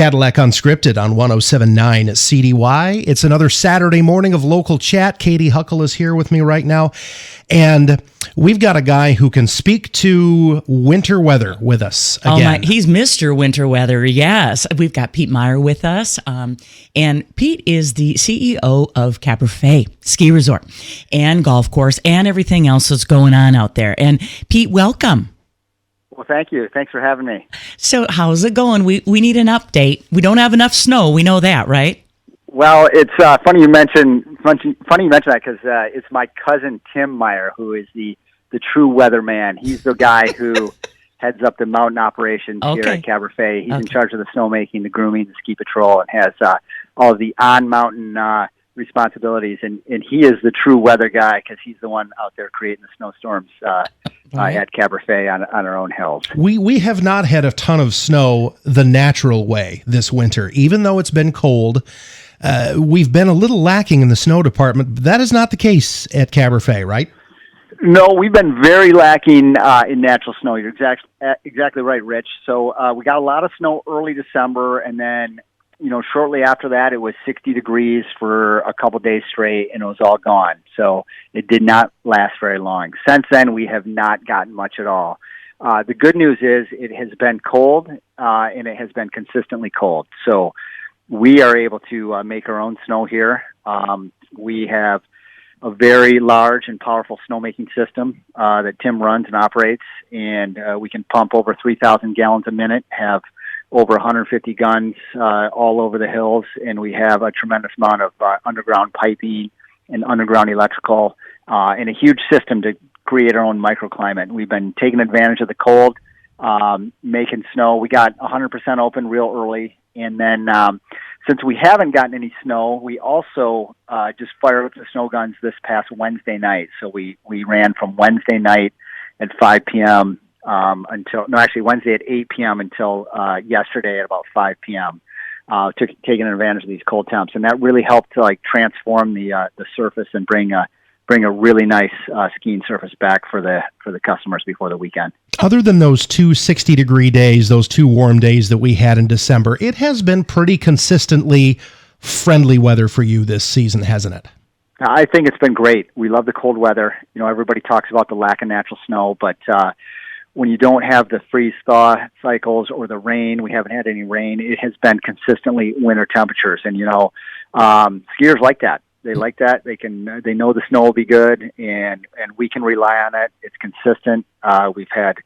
Cadillac Unscripted on 107.9 CDY. It's another Saturday morning of local chat. Katy, Huckle is here with me right now. And we've got a guy who can speak to winter weather with us again. Oh my, he's Mr. Winter Weather, yes. We've got Pete Meyer with us. And Pete is the CEO of Caberfae Ski Resort and golf course and everything else that's going on out there. And Pete, welcome. Well, thank you. Thanks for having me. So how's it going? We need an update. We don't have enough snow. We know that, right? Well, it's funny you mention that because it's my cousin Tim Meyer who is the true weatherman. He's the guy who heads up the mountain operations here at Caberfae. He's in charge of the snowmaking, the grooming, the ski patrol, and has all of the on-mountain responsibilities. And he is the true weather guy because he's the one out there creating the snowstorms at Caberfae on our own hills. We have not had a ton of snow the natural way this winter. Even though it's been cold, we've been a little lacking in the snow department. But that is not the case at Caberfae, right? No, we've been very lacking in natural snow. You're exactly right, Rich. So we got a lot of snow early December, and then shortly after that, it was 60 degrees for a couple days straight, and it was all gone. So it did not last very long. Since then, we have not gotten much at all. The good news is it has been cold, and it has been consistently cold. So we are able to make our own snow here. We have a very large and powerful snowmaking system that Tim runs and operates, and we can pump over 3,000 gallons a minute, have over 150 guns all over the hills, and we have a tremendous amount of underground piping and underground electrical and a huge system to create our own microclimate. We've been taking advantage of the cold, making snow. We got 100% open real early, and then since we haven't gotten any snow, we also just fired up the snow guns this past Wednesday night. So we ran from Wednesday night at 5 p.m. Wednesday at 8 p.m. until yesterday at about 5 p.m. Taking advantage of these cold temps, and that really helped to transform the surface and bring a really nice skiing surface back for the customers before the weekend. Other than those 2 60-degree days, those 2 warm days that we had in December, it has been pretty consistently friendly weather for you this season, hasn't it? I think it's been great. We love the cold weather. Everybody talks about the lack of natural snow, but when you don't have the freeze-thaw cycles or the rain, we haven't had any rain, it has been consistently winter temperatures. And, skiers like that. They like that. They know the snow will be good, and we can rely on it. It's consistent. We've had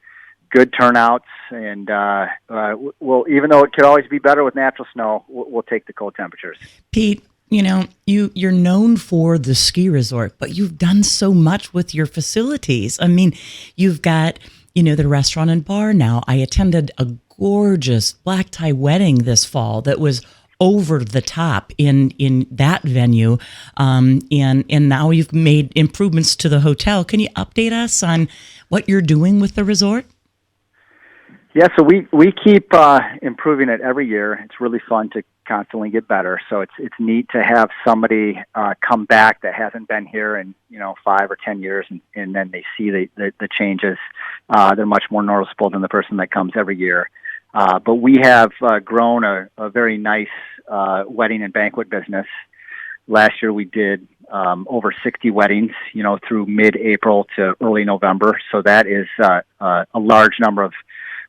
good turnouts, and even though it could always be better with natural snow, we'll take the cold temperatures. Pete, you're known for the ski resort, but you've done so much with your facilities. I mean, you've got the restaurant and bar now. I attended a gorgeous black tie wedding this fall that was over the top in that venue. And now you've made improvements to the hotel. Can you update us on what you're doing with the resort? Yeah, so we keep improving it every year. It's really fun to constantly get better. So it's neat to have somebody come back that hasn't been here in 5 or 10 years, and then they see the changes. They're much more noticeable than the person that comes every year. But we have grown a very nice wedding and banquet business. Last year we did over 60 weddings, through mid-April to early November. So that is a large number of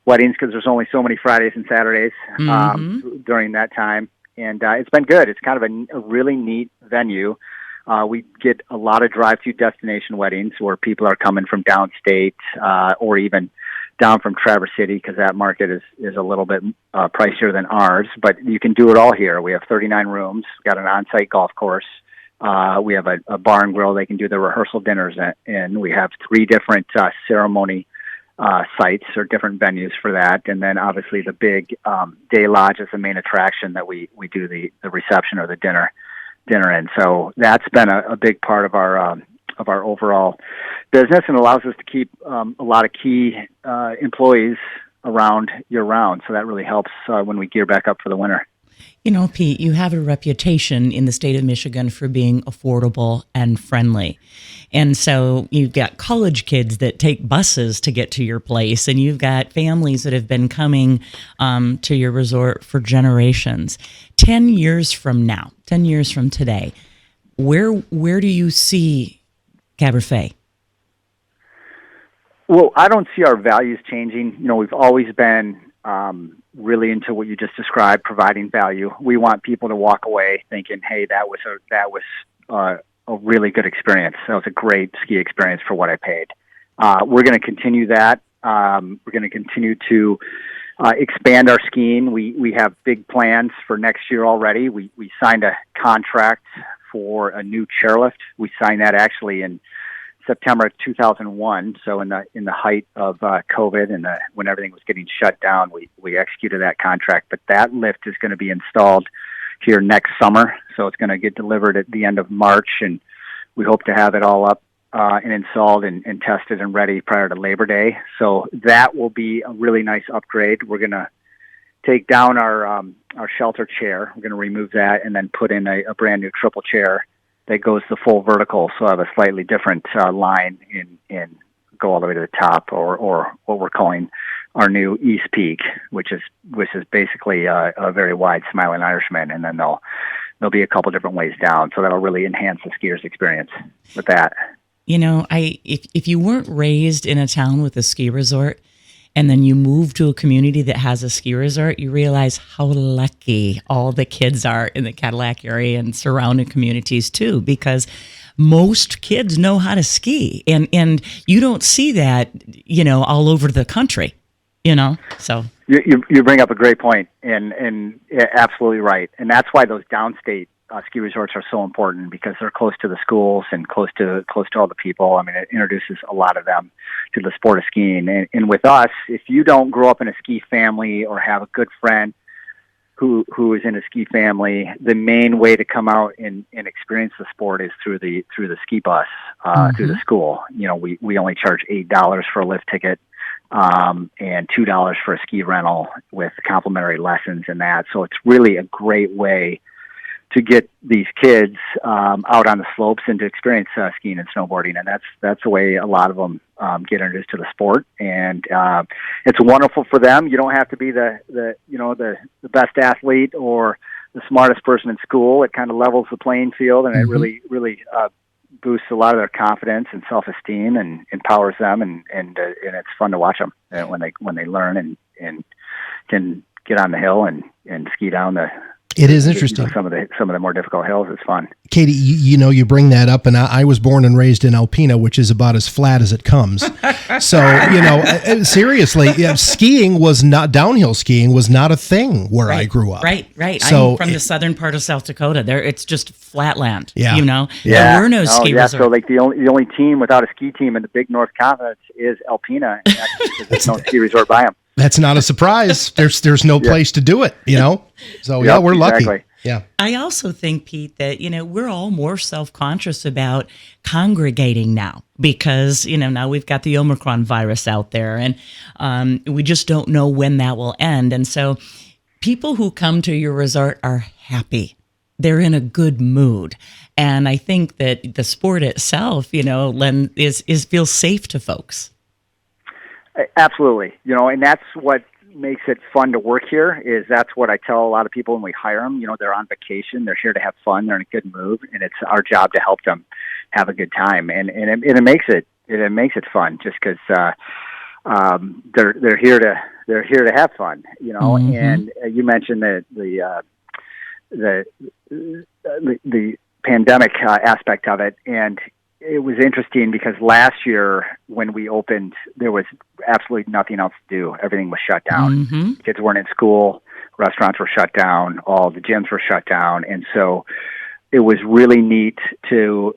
weddings because there's only so many Fridays and Saturdays during that time. And it's been good. It's kind of a really neat venue. We get a lot of drive-through destination weddings where people are coming from downstate or even down from Traverse City because that market is a little bit pricier than ours. But you can do it all here. We have 39 rooms. We've got an on-site golf course. We have a bar and grill they can do their rehearsal dinners in. We have 3 different ceremony sites or different venues for that, and then obviously the big day lodge is the main attraction that we do the reception or the dinner in. So that's been a big part of our overall business and allows us to keep a lot of key employees around year round. So that really helps when we gear back up for the winter. You know, Pete, you have a reputation in the state of Michigan for being affordable and friendly. And so you've got college kids that take buses to get to your place, and you've got families that have been coming to your resort for generations. 10 years from now, 10 years from today, where do you see Caberfae? Well, I don't see our values changing. You know, we've always been really into what you just described, providing value. We want people to walk away thinking, "Hey, that was a really good experience. That was a great ski experience for what I paid." We're going to continue that. We're going to continue to expand our skiing. We have big plans for next year already. We signed a contract for a new chairlift. We signed that actually in September of 2001. So in the height of COVID and when everything was getting shut down, we executed that contract. But that lift is going to be installed here next summer. So it's going to get delivered at the end of March, and we hope to have it all up and installed and tested and ready prior to Labor Day. So that will be a really nice upgrade. We're going to take down our shelter chair. We're going to remove that and then put in a brand new triple chair that goes the full vertical, so I have a slightly different line in go all the way to the top, or what we're calling our new East Peak, which is basically a very wide Smiling Irishman, and then there'll be a couple different ways down, so that'll really enhance the skier's experience with that. You know, if you weren't raised in a town with a ski resort, and then you move to a community that has a ski resort, you realize how lucky all the kids are in the Cadillac area and surrounding communities too, because most kids know how to ski, and you don't see that, you know, all over the country, you know. So you bring up a great point, and absolutely right, and that's why those downstate ski resorts are so important, because they're close to the schools and close to all the people. I mean, it introduces a lot of them to the sport of skiing. And with us, if you don't grow up in a ski family or have a good friend who is in a ski family, the main way to come out and experience the sport is through the ski bus, through the school. You know, we only charge $8 for a lift ticket, and $2 for a ski rental with complimentary lessons and that. So it's really a great way to get these kids out on the slopes and to experience skiing and snowboarding, and that's the way a lot of them get introduced to the sport. And it's wonderful for them. You don't have to be the best athlete or the smartest person in school. It kind of levels the playing field, and it really boosts a lot of their confidence and self-esteem, and empowers them, and it's fun to watch them when they learn and can get on the hill and ski down the. It is interesting. Some of the more difficult hills. It's fun. Katy, you bring that up, and I was born and raised in Alpena, which is about as flat as it comes. So, seriously, downhill skiing was not a thing where I grew up. Right. So I'm from the southern part of South Dakota. There, it's just flat land. Yeah. There were no ski resorts. So like the only team without a ski team in the Big North Conference is Alpena, and that's because there's no ski resort by them. That's not a surprise. There's no place to do it, So we're lucky. Exactly. Yeah. I also think, Pete, that, we're all more self-conscious about congregating now because, now we've got the Omicron virus out there, and we just don't know when that will end. And so people who come to your resort are happy. They're in a good mood. And I think that the sport itself, feels safe to folks. Absolutely. And that's what makes it fun to work here. Is that's what I tell a lot of people when we hire them. They're on vacation, they're here to have fun, they're in a good mood, and it's our job to help them have a good time. And it makes it fun just because they're here to have fun. Mm-hmm. And you mentioned the pandemic aspect of it, and it was interesting because last year when we opened, there was absolutely nothing else to do. Everything was shut down. Mm-hmm. Kids weren't in school. Restaurants were shut down. All the gyms were shut down. And so it was really neat for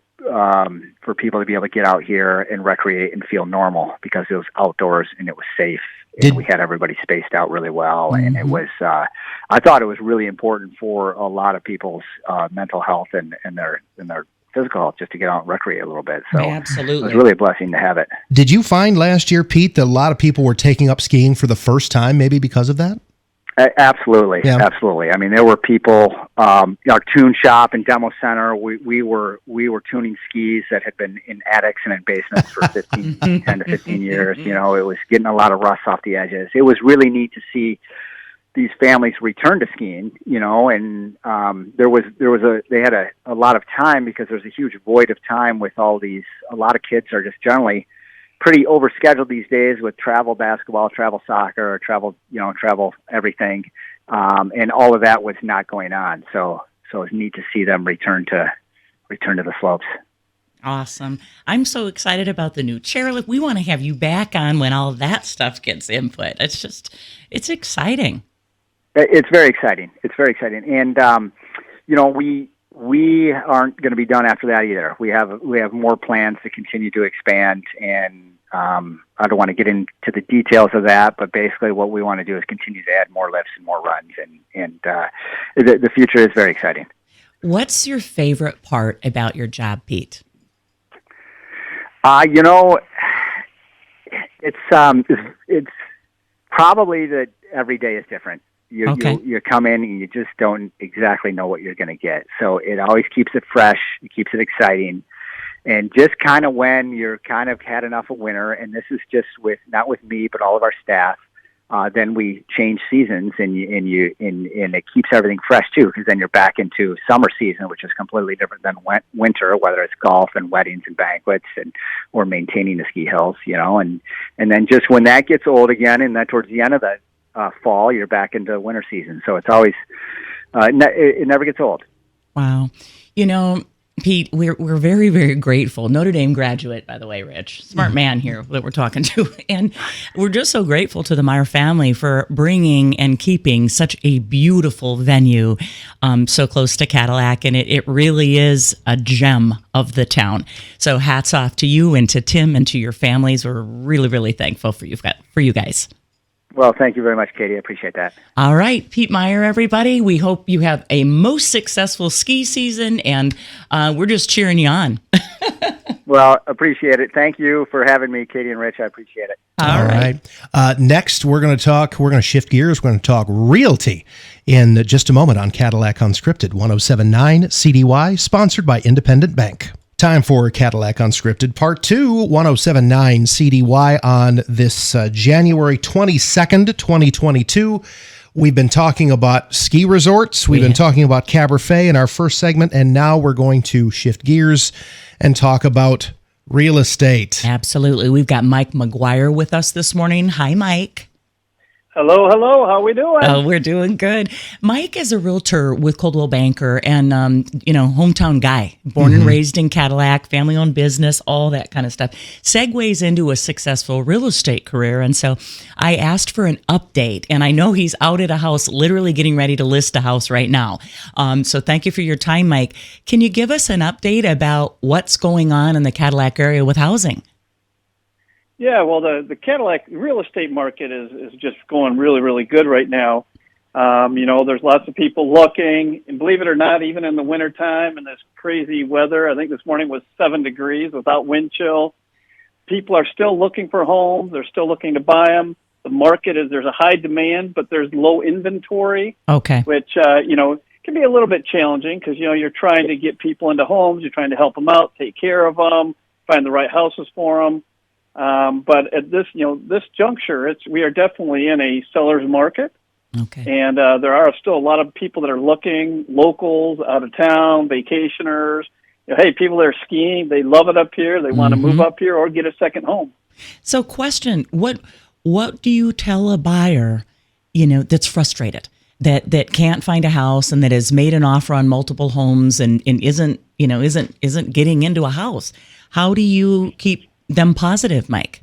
people to be able to get out here and recreate and feel normal because it was outdoors and it was safe. And we had everybody spaced out really well. Mm-hmm. And it was, I thought it was really important for a lot of people's mental health and their physical health just to get out and recreate a little bit. So absolutely. It was really a blessing to have it. Did you find last year, Pete, that a lot of people were taking up skiing for the first time, maybe because of that? Absolutely, Yeah. absolutely. I mean, there were people. Our tune shop and demo center. We were tuning skis that had been in attics and in basements for 10 to 15 years. You know, it was getting a lot of rust off the edges. It was really neat to see these families return to skiing. You know, and they had a lot of time because there's a huge void of time with all these. A lot of kids are just generally pretty overscheduled these days with travel basketball, travel soccer, travel everything, and all of that was not going on. So it's neat to see them return to the slopes. Awesome. I'm so excited about the new chairlift. We want to have you back on when all that stuff gets input. It's exciting. It's very exciting. It's very exciting, and we aren't going to be done after that either. We have more plans to continue to expand, and I don't want to get into the details of that, but basically what we want to do is continue to add more lifts and more runs, and the future is very exciting. What's your favorite part about your job, Pete? It's probably that every day is different. You come in and you just don't exactly know what you're going to get. So it always keeps it fresh. It keeps it exciting. And just kind of when you're kind of had enough of winter, and this is just not with me, but all of our staff, then we change seasons and it keeps everything fresh too, because then you're back into summer season, which is completely different than winter, whether it's golf and weddings and banquets or maintaining the ski hills, and then just when that gets old again, and then towards the end of the fall, you're back into winter season. So it's always, it never gets old. Wow. Pete, we're very, very grateful. Notre Dame graduate, by the way, Rich. Smart man here that we're talking to. And we're just so grateful to the Meyer family for bringing and keeping such a beautiful venue so close to Cadillac. And it really is a gem of the town. So hats off to you and to Tim and to your families. We're really, really thankful for you guys. Well, thank you very much, Katy. I appreciate that. All right, Pete Meyer, everybody. We hope you have a most successful ski season, and we're just cheering you on. Well, appreciate it. Thank you for having me, Katy and Rich. I appreciate it. All right. Next, we're going to shift gears. We're going to talk realty in just a moment on Cadillac Unscripted, 107.9 CDY, sponsored by Independent Bank. Time for Cadillac Unscripted, Part 2, 107.9 CDY on this January 22nd, 2022. We've been talking about ski resorts. We've been talking about Caberfae in our first segment, and now we're going to shift gears and talk about real estate. Absolutely. We've got Mike McGuire with us this morning. Hi, Mike. Hello. How we doing? Oh, we're doing good. Mike is a realtor with Coldwell Banker and, hometown guy, born and raised in Cadillac, family-owned business, all that kind of stuff. Segues into a successful real estate career. And so I asked for an update, and I know he's out at a house, literally getting ready to list a house right now. So thank you for your time, Mike. Can you give us an update about what's going on in the Cadillac area with housing? Yeah, well, the Cadillac real estate market is just going really, really good right now. There's lots of people looking, and believe it or not, even in the wintertime and this crazy weather, I think this morning was 7 degrees without wind chill. People are still looking for homes. They're still looking to buy them. The market there's a high demand, but there's low inventory. Okay. Which, can be a little bit challenging because, you're trying to get people into homes. You're trying to help them out, take care of them, find the right houses for them. But at this juncture, we are definitely in a seller's market. Okay. And there are still a lot of people that are looking, locals, out of town, vacationers. Hey, people that are skiing, they love it up here. They want to move up here or get a second home. So question, what do you tell a buyer, that's frustrated, that can't find a house and that has made an offer on multiple homes and isn't getting into a house? How do you keep them positive, Mike?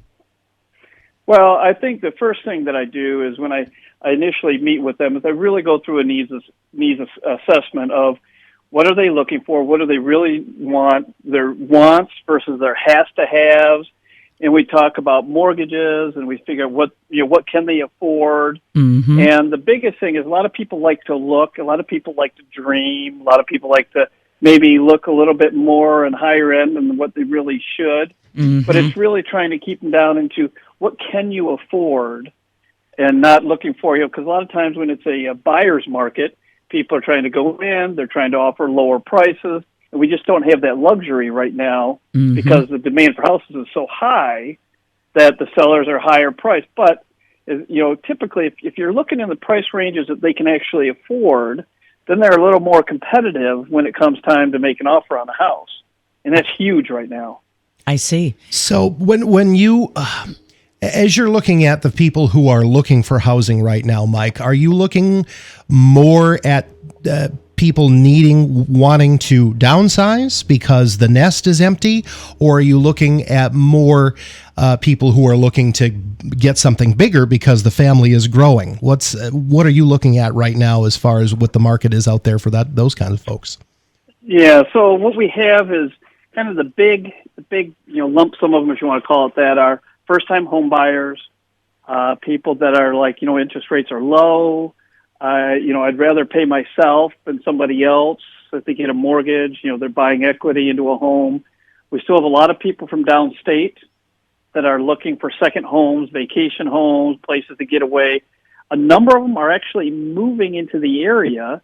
Well, I think the first thing that I do is when I initially meet with them is I really go through a needs assessment of what are they looking for, what do they really want, their wants versus their has-to-haves, and we talk about mortgages and we figure what can they afford. And the biggest thing is a lot of people like to look, a lot of people like to dream, a lot of people like to maybe look a little bit more and higher end than what they really should. But it's really trying to keep them down into what can you afford and not looking for you. Because a lot of times when it's a buyer's market, people are trying to go in, they're trying to offer lower prices, and we just don't have that luxury right now because the demand for houses is so high that the sellers are higher priced. But typically, if you're looking in the price ranges that they can actually afford, then they're a little more competitive when it comes time to make an offer on a house. And that's huge right now. I see. So when you, as you're looking at the people who are looking for housing right now, Mike, are you looking more at people wanting to downsize because the nest is empty, or are you looking at more people who are looking to get something bigger because the family is growing? What are you looking at right now as far as what the market is out there for those kind of folks? Yeah, so what we have is kind of the big lump sum of them, if you want to call it that, are first-time home buyers, people that are like, interest rates are low. I'd rather pay myself than somebody else if they get a mortgage. They're buying equity into a home. We still have a lot of people from downstate that are looking for second homes, vacation homes, places to get away. A number of them are actually moving into the area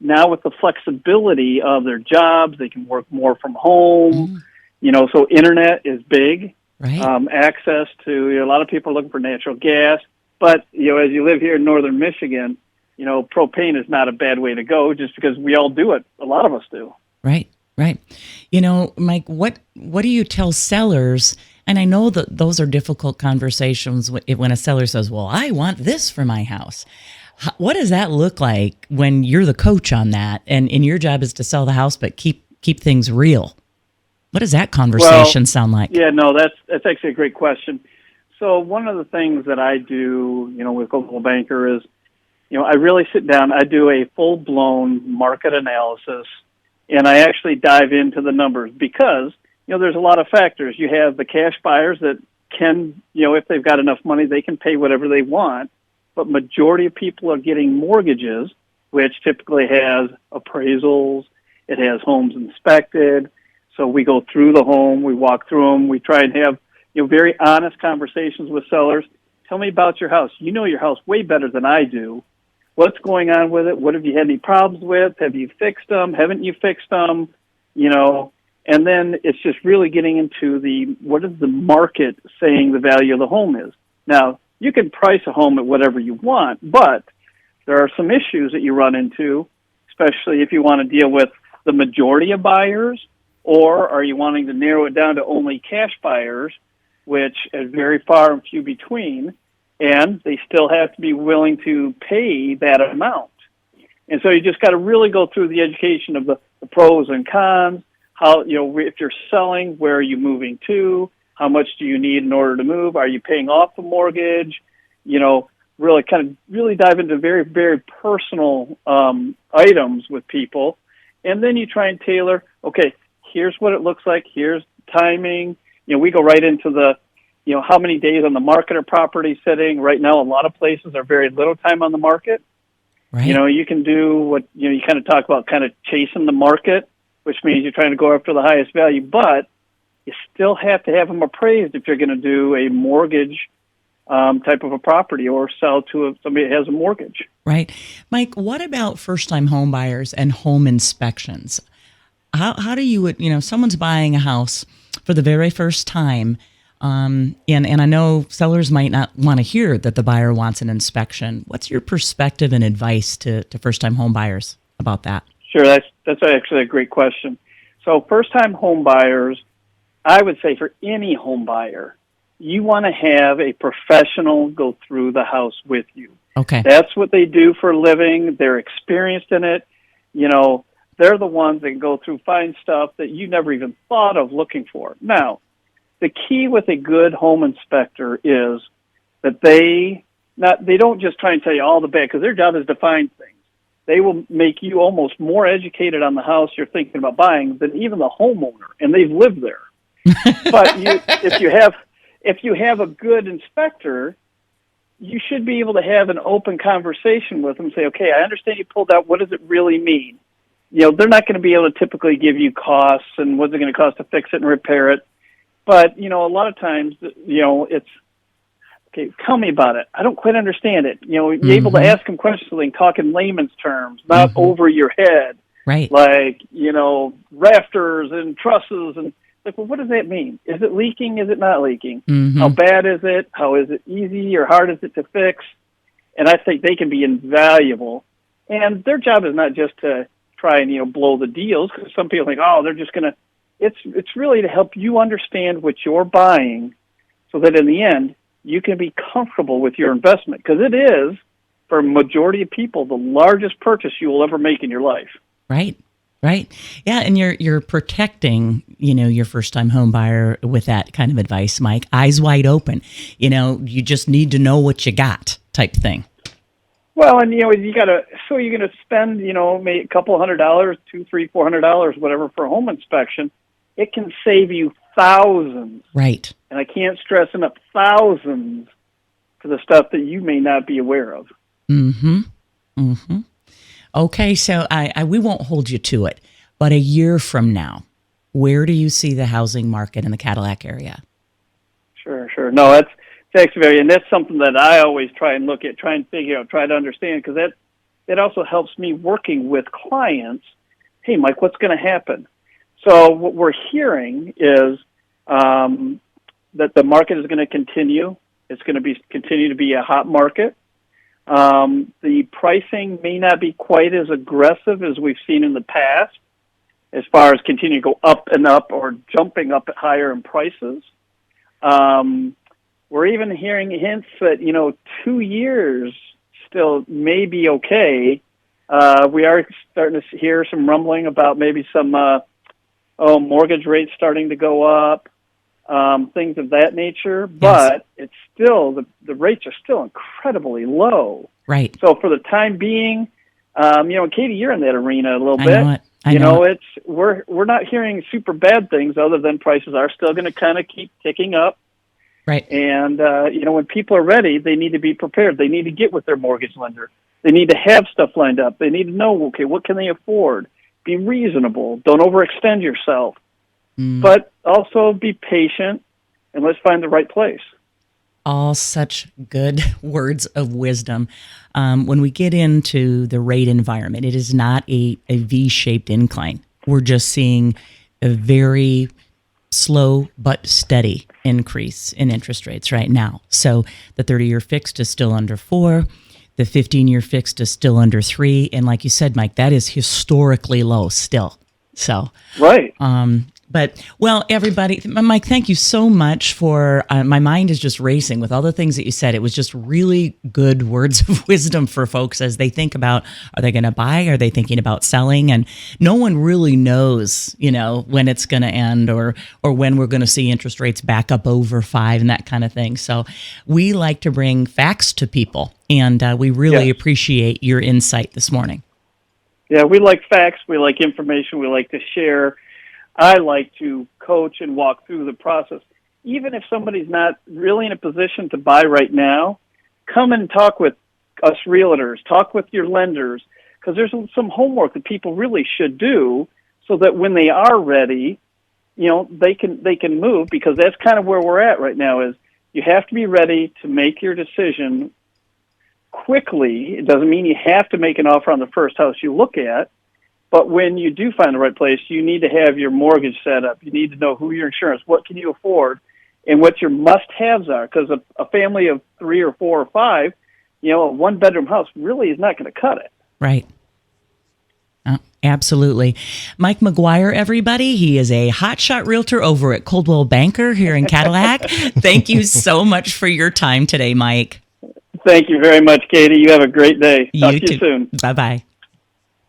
now with the flexibility of their jobs. They can work more from home. So internet is big. Right. Access to, a lot of people are looking for natural gas. But, as you live here in northern Michigan, propane is not a bad way to go just because we all do it. A lot of us do. Right. Mike, what do you tell sellers? And I know that those are difficult conversations when a seller says, well, I want this for my house. What does that look like when you're the coach on that and your job is to sell the house but keep things real? What does that conversation sound like? Yeah, no, that's actually a great question. So one of the things that I do, with Coldwell Banker is, I really sit down, I do a full-blown market analysis, and I actually dive into the numbers because, there's a lot of factors. You have the cash buyers that can, if they've got enough money, they can pay whatever they want, but majority of people are getting mortgages, which typically has appraisals, it has homes inspected. So we go through the home, we walk through them, we try and have very honest conversations with sellers. Tell me about your house. You know your house way better than I do. What's going on with it? What have you had any problems with? Have you fixed them? Haven't you fixed them? And then it's just really getting into what is the market saying the value of the home is. Now, you can price a home at whatever you want, but there are some issues that you run into, especially if you want to deal with the majority of buyers, or are you wanting to narrow it down to only cash buyers, which is very far and few between, and they still have to be willing to pay that amount. And so you just got to really go through the education of the pros and cons, how, if you're selling, where are you moving to, how much do you need in order to move, are you paying off the mortgage, really dive into very, very personal items with people. And then you try and tailor, okay, here's what it looks like, here's timing. We go right into the, how many days on the market are property sitting. Right now, a lot of places are very little time on the market. Right. You can do what, you kind of talk about kind of chasing the market, which means you're trying to go after the highest value, but you still have to have them appraised if you're going to do a mortgage type of a property or sell to somebody that has a mortgage. Right. Mike, what about first-time home buyers and home inspections? How do you, someone's buying a house for the very first time, and I know sellers might not want to hear that the buyer wants an inspection. What's your perspective and advice to first-time home buyers about that? Sure, that's actually a great question. So first-time home buyers, I would say for any home buyer, you want to have a professional go through the house with you. Okay. That's what they do for a living. They're experienced in it. They're the ones that can go through, find stuff that you never even thought of looking for. Now, the key with a good home inspector is that they don't just try and tell you all the bad, because their job is to find things. They will make you almost more educated on the house you're thinking about buying than even the homeowner, and they've lived there. But if you have a good inspector, you should be able to have an open conversation with them. Say, okay, I understand you pulled out. What does it really mean? They're not going to be able to typically give you costs and what's it going to cost to fix it and repair it. But, a lot of times, it's Okay, tell me about it. I don't quite understand it. You're able to ask them questions so they can talk in layman's terms, not over your head. Right. Like, rafters and trusses and like, well, what does that mean? Is it leaking? Is it not leaking? How bad is it? How is it easy or hard is it to fix? And I think they can be invaluable. And their job is not just to try and, blow the deals, because some people think, they're just going to, it's really to help you understand what you're buying so that in the end, you can be comfortable with your investment, because it is, for a majority of people, the largest purchase you will ever make in your life. Right. Yeah, and you're protecting, your first-time home buyer with that kind of advice, Mike. Eyes wide open. You just need to know what you got type thing. Well, and you're going to spend, maybe a couple $100, $200, $300, $400, whatever, for a home inspection. It can save you thousands. Right. And I can't stress enough, thousands for the stuff that you may not be aware of. Okay, so we won't hold you to it, but a year from now, where do you see the housing market in the Cadillac area? Sure. No, that's very, and that's something that I always try and look at, try and figure out, try to understand, because that also helps me working with clients. Hey, Mike, what's going to happen? So what we're hearing is that the market is going to continue. It's going to continue to be a hot market. The pricing may not be quite as aggressive as we've seen in the past, as far as continuing to go up and up or jumping up higher in prices. We're even hearing hints that, 2 years still may be okay. We are starting to hear some rumbling about maybe some mortgage rates starting to go up, things of that nature. But it's still, the rates are still incredibly low. Right. So for the time being, Katy, you're in that arena a little bit. I know we're not hearing super bad things other than prices are still going to kind of keep ticking up. Right. And, when people are ready, they need to be prepared. They need to get with their mortgage lender. They need to have stuff lined up. They need to know, okay, what can they afford? Be reasonable. Don't overextend yourself. But also be patient, and let's find the right place. All such good words of wisdom. When we get into the rate environment, it is not a V-shaped incline. We're just seeing a very slow but steady increase in interest rates right now. So the 30-year fixed is still under 4. The 15-year fixed is still under 3. And like you said, Mike, that is historically low still. So right. But, well, everybody, Mike, thank you so much for, my mind is just racing with all the things that you said. It was just really good words of wisdom for folks as they think about, are they going to buy? Are they thinking about selling? And no one really knows, when it's going to end or when we're going to see interest rates back up over 5 and that kind of thing. So we like to bring facts to people, and we really appreciate your insight this morning. Yeah, we like facts. We like information. We like to share. I like to coach and walk through the process. Even if somebody's not really in a position to buy right now, come and talk with us realtors, talk with your lenders, because there's some homework that people really should do so that when they are ready, they can move, because that's kind of where we're at right now is you have to be ready to make your decision quickly. It doesn't mean you have to make an offer on the first house you look at. But when you do find the right place, you need to have your mortgage set up. You need to know who your insurance, what can you afford, and what your must-haves are. Because a family of 3 or 4 or 5, a one-bedroom house really is not going to cut it. Right. Absolutely. Mike McGuire, everybody. He is a hotshot realtor over at Coldwell Banker here in Cadillac. Thank you so much for your time today, Mike. Thank you very much, Katy. You have a great day. Talk to you soon. Bye-bye.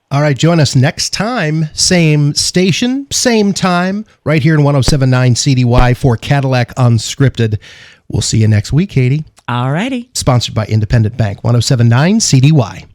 All right, join us next time, same station, same time, right here in 107.9 CDY for Cadillac Unscripted. We'll see you next week, Katy. All righty. Sponsored by Independent Bank, 107.9 CDY.